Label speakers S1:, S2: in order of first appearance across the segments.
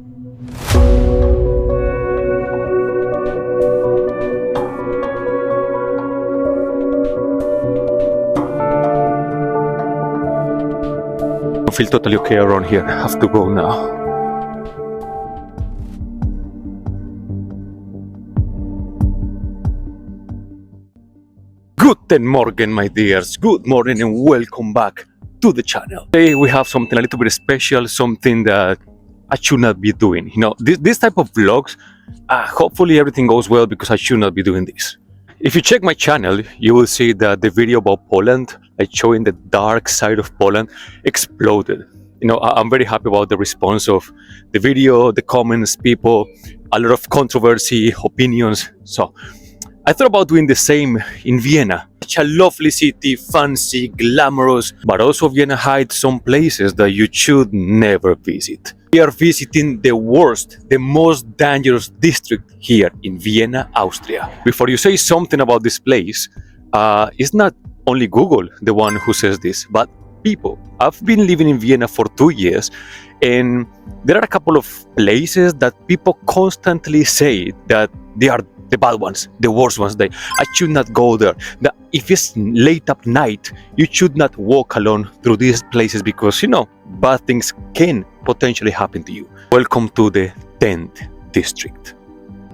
S1: I feel totally okay around here. I have to go now. Guten Morgen, my dears. Good morning and welcome back to the channel. Today we have something a little bit special, something that I should not be doing. You know, this type of vlogs, hopefully everything goes well because I should not be doing this. If you check my channel, you will see that the video about Poland, like showing the dark side of Poland, exploded. You know, I'm very happy about the response of the video, the comments, people, a lot of controversy, opinions. So I thought about doing the same in Vienna. Such a lovely city, fancy, glamorous, but also Vienna hides some places that you should never visit. We are visiting the worst, the most dangerous district here in Vienna, Austria. Before you say something about this place, it's not only Google the one who says this, but people. I've been living in Vienna for 2 years, and there are a couple of places that people constantly say that they are the bad ones, the worst ones. I should not go there. That if it's late at night, you should not walk alone through these places because, you know, bad things can potentially happen to you. Welcome to the 10th district.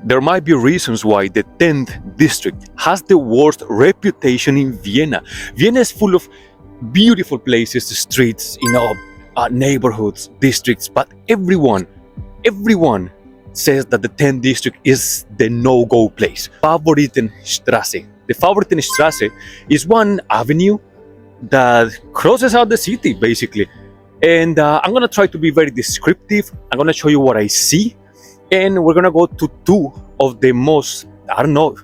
S1: There might be reasons why the 10th district has the worst reputation in Vienna. Vienna is full of beautiful places, streets, you know, neighborhoods, districts, but everyone says that the 10th district is the no-go place. Favoriten Straße. The Favoriten Straße is one avenue that crosses out the city, basically. And I'm gonna try to be very descriptive. I'm gonna show you what I see. And we're gonna go to two of the most, I don't know,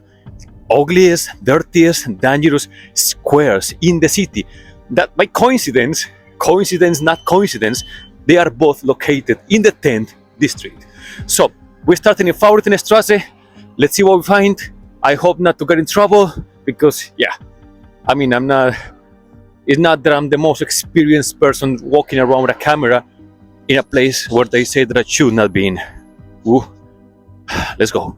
S1: ugliest, dirtiest, dangerous squares in the city. That by coincidence, not coincidence, they are both located in the 10th district. So, we're starting in Favoriten Straße. Let's see what we find. I hope not to get in trouble because, yeah, I mean, it's not that I'm the most experienced person walking around with a camera in a place where they say that I should not be in. Ooh, let's go.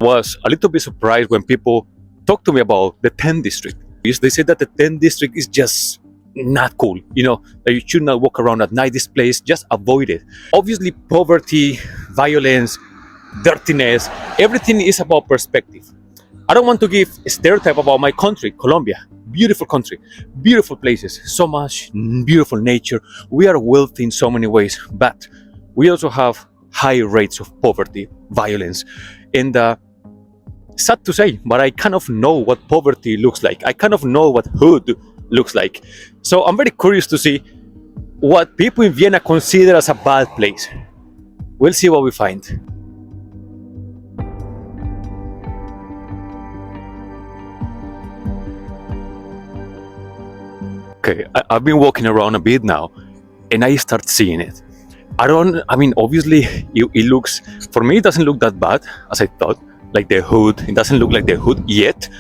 S1: Was a little bit surprised when people talk to me about the 10th district. They say that the 10th district is just not cool, you know, that you should not walk around at night. This place, just avoid it. Obviously, poverty, violence, dirtiness, everything is about perspective. I don't want to give a stereotype about my country, Colombia. Beautiful country, beautiful places, so much beautiful nature. We are wealthy in so many ways, but we also have high rates of poverty, violence, and sad to say, but I kind of know what poverty looks like. I kind of know what hood looks like. So I'm very curious to see what people in Vienna consider as a bad place. We'll see what we find. Okay, I've been walking around a bit now, and I start seeing it. I mean, obviously, it looks, for me, it doesn't look that bad as I thought. Like the hood, it doesn't look like the hood yet,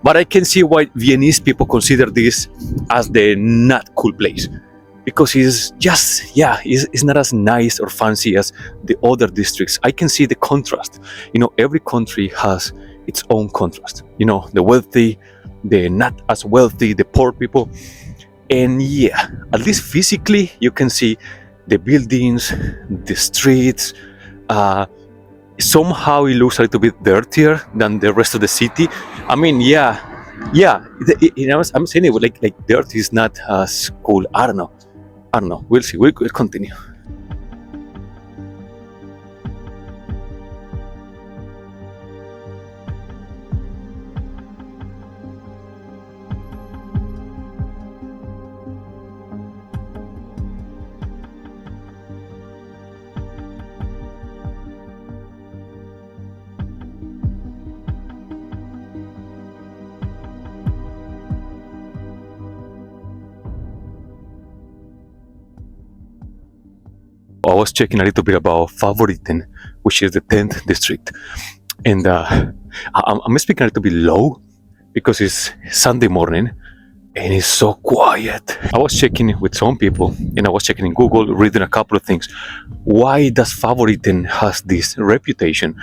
S1: but I can see why Viennese people consider this as the not cool place, because it's just, yeah, it's not as nice or fancy as the other districts. I can see the contrast. You know, every country has its own contrast. You know, the wealthy, the not as wealthy, the poor people, and yeah, at least physically, you can see the buildings, the streets. Somehow it looks a little bit dirtier than the rest of the city. I mean, yeah. You know, I'm saying it like dirt is not as cool. I don't know. We'll see. We'll continue. I was checking a little bit about Favoriten, which is the 10th district. And I'm speaking a little bit low because it's Sunday morning and it's so quiet. I was checking with some people and I was checking in Google, reading a couple of things. Why does Favoriten has this reputation?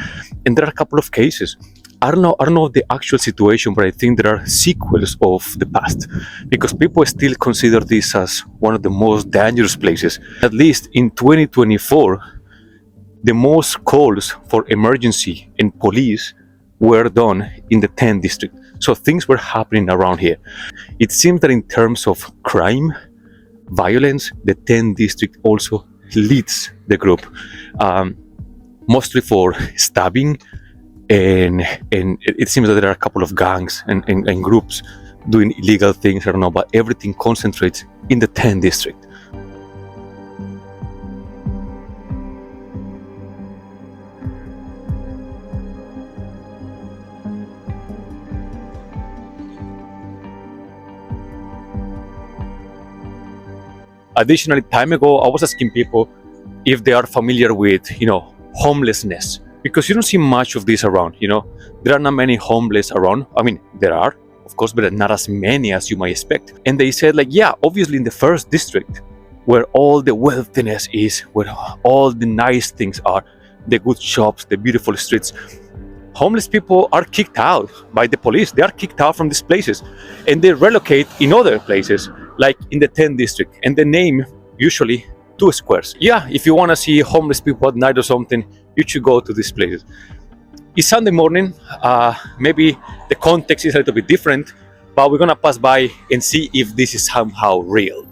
S1: And there are a couple of cases. I don't know the actual situation, but I think there are sequels of the past because people still consider this as one of the most dangerous places. At least in 2024, the most calls for emergency and police were done in the 10th district. So things were happening around here. It seems that in terms of crime, violence, the 10th district also leads the group, mostly for stabbing, and it seems that there are a couple of gangs and groups doing illegal things. I don't know, but everything concentrates in the 10th district. Additionally, time ago, I was asking people if they are familiar with, homelessness, because you don't see much of this around. There are not many homeless around. I mean, there are, of course, but not as many as you might expect. And they said, like, yeah, obviously in the first district, where all the wealthiness is, where all the nice things are, the good shops, the beautiful streets, homeless people are kicked out by the police. They are kicked out from these places and they relocate in other places, like in the 10th district. And the name usually 2 squares. Yeah, if you want to see homeless people at night or something, you should go to these places. It's Sunday morning. Maybe the context is a little bit different, but we're going to pass by and see if this is somehow real.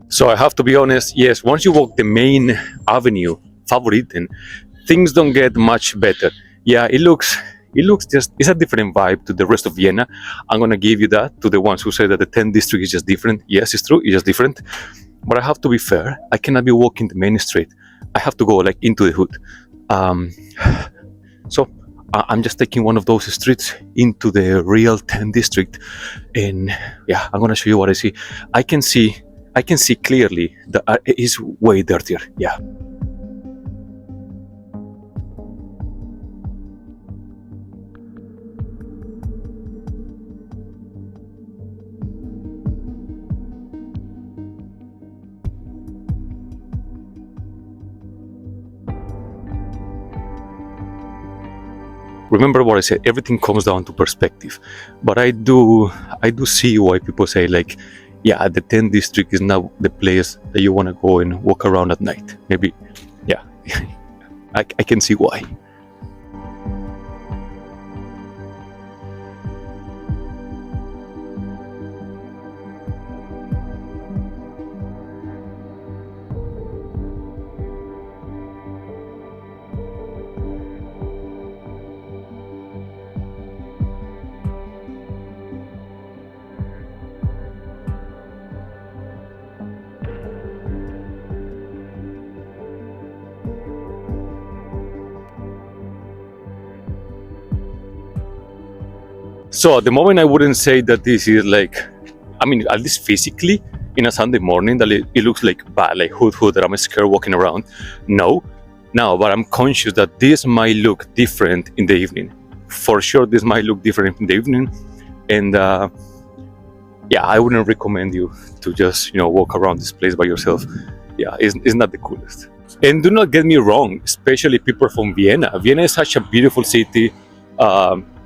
S1: So I have to be honest, yes, once you walk the main avenue, Favoriten, things don't get much better. Yeah, it looks just, it's a different vibe to the rest of Vienna. I'm gonna give you that, to the ones who say that the 10th district is just different. Yes, it's true, it's just different. But I have to be fair, I cannot be walking the main street. I have to go like into the hood. So I'm just taking one of those streets into the real 10th district. And yeah, I'm gonna show you what I see. I can see clearly that it is way dirtier. Yeah. Remember what I said, everything comes down to perspective. But I do see why people say, like, yeah, the 10th district is not the place that you want to go and walk around at night. Maybe, yeah, I can see why. So at the moment, I wouldn't say that this is like, I mean, at least physically, in a Sunday morning, that it looks like bad, like hood, that I'm scared walking around. No, but I'm conscious that this might look different in the evening. For sure, this might look different in the evening. And yeah, I wouldn't recommend you to just, walk around this place by yourself. Yeah, it's not the coolest. And do not get me wrong, especially people from Vienna. Vienna is such a beautiful city.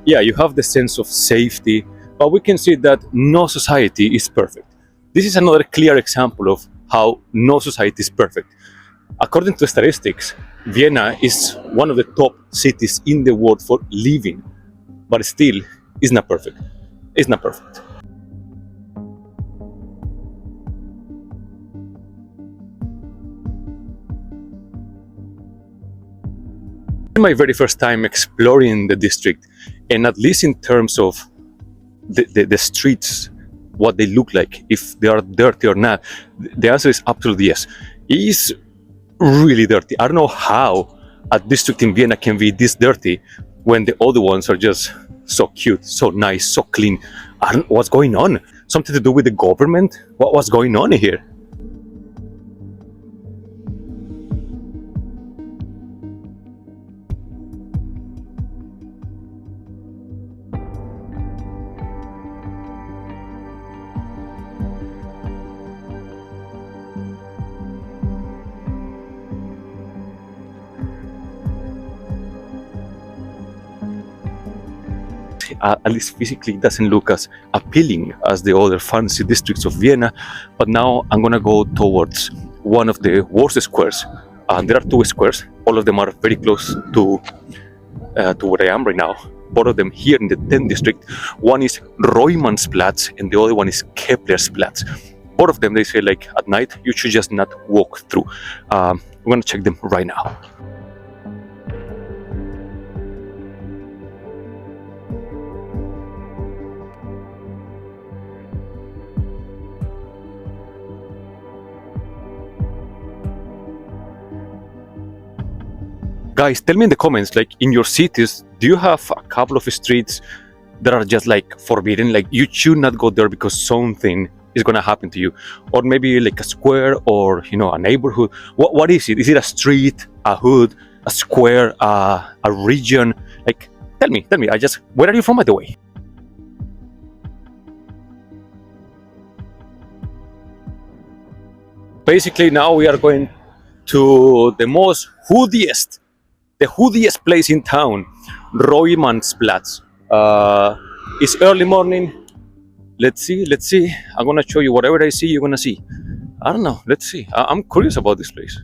S1: Yeah, you have the sense of safety, but we can see that no society is perfect. This is another clear example of how no society is perfect. According to statistics, Vienna is one of the top cities in the world for living, but still, it's not perfect. It's not perfect. My very first time exploring the district, and at least in terms of the streets, what they look like, if they are dirty or not? The answer is absolutely yes. It is really dirty. I don't know how a district in Vienna can be this dirty when the other ones are just so cute, so nice, so clean. I don't know what's going on. Something to do with the government? What's going on here? At least physically, it doesn't look as appealing as the other fancy districts of Vienna. But now I'm gonna go towards one of the worst squares. There are two squares. All of them are very close to where I am right now. Both of them here in the 10th district. One is Reumannplatz and the other one is Keplerplatz. Both of them, they say, like, at night you should just not walk through. I'm gonna check them right now. Guys, tell me in the comments, like, in your cities, do you have a couple of streets that are just like forbidden? Like, you should not go there because something is gonna happen to you, or maybe like a square, or a neighborhood. What is it? Is it a street, a hood, a square, a region? Like, tell me. Where are you from, by the way? Basically, now we are going to the hoodiest place in town, Reumannplatz. It's early morning. Let's see. I'm gonna show you whatever I see, you're gonna see. I don't know. Let's see. I'm curious about this place.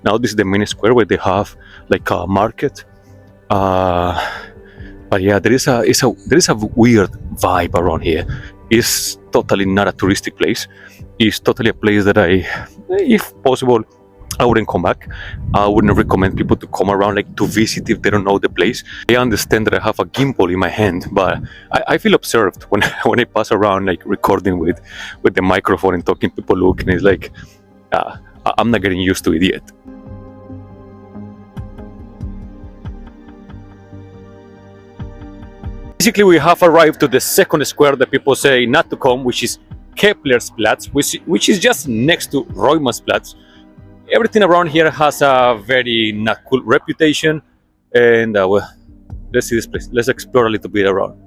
S1: Now this is the main square where they have like a market. But yeah, there is a weird vibe around here. It's totally not a touristic place. It's totally a place that if possible, I wouldn't come back. I wouldn't recommend people to come around, like, to visit if they don't know the place. I understand that I have a gimbal in my hand, but I feel observed when when I pass around, like, recording with the microphone and talking. People look, and it's like, I'm not getting used to it yet. Basically, we have arrived to the second square that people say not to come, which is Keplerplatz, which is just next to Reumannplatz. Everything around here has a very not cool reputation, and well, let's see this place. Let's explore a little bit around.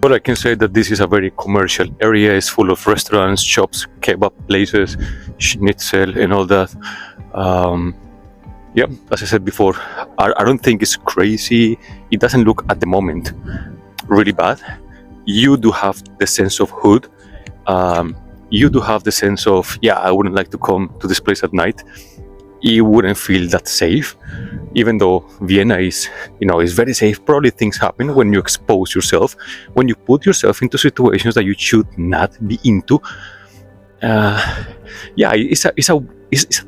S1: But I can say that this is a very commercial area. It's full of restaurants, shops, kebab places, schnitzel, and all that. Yeah, as I said before, I don't think it's crazy. It doesn't look at the moment really bad. You do have the sense of hood. You do have the sense of, yeah, I wouldn't like to come to this place at night. You wouldn't feel that safe, even though Vienna is, is very safe. Probably things happen when you expose yourself, when you put yourself into situations that you should not be into. Yeah, it's a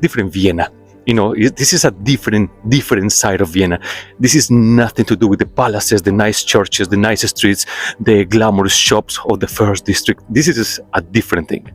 S1: different Vienna. This is a different side of Vienna. This is nothing to do with the palaces, the nice churches, the nice streets, the glamorous shops of the first district. This is a different thing.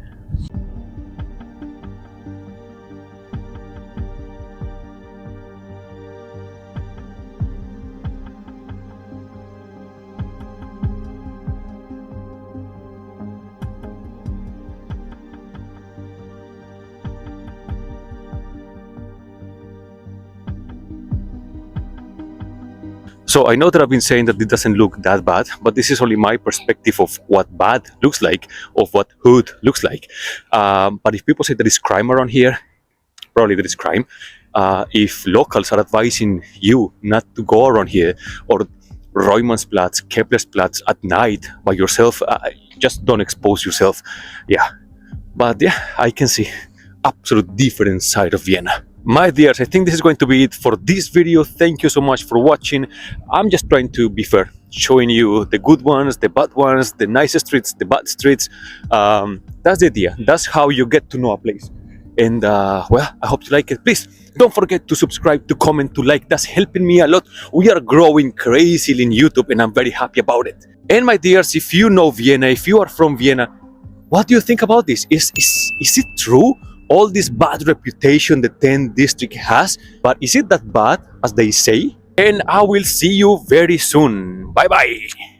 S1: So I know that I've been saying that it doesn't look that bad, but this is only my perspective of what bad looks like, of what hood looks like. But if people say there is crime around here, probably there is crime. If locals are advising you not to go around here, or Reumannplatz, Keplerplatz at night by yourself, just don't expose yourself. Yeah, but yeah, I can see absolute different side of Vienna. My dears, I think this is going to be it for this video. Thank you so much for watching. I'm just trying to be fair, showing you the good ones, the bad ones, the nice streets, the bad streets. That's the idea. That's how you get to know a place. And well, I hope you like it. Please don't forget to subscribe, to comment, to like. That's helping me a lot. We are growing crazily in YouTube, and I'm very happy about it. And my dears, if you know Vienna, if you are from Vienna, what do you think about this? Is it true? All this bad reputation the 10th district has, but is it that bad as they say? And I will see you very soon. Bye bye.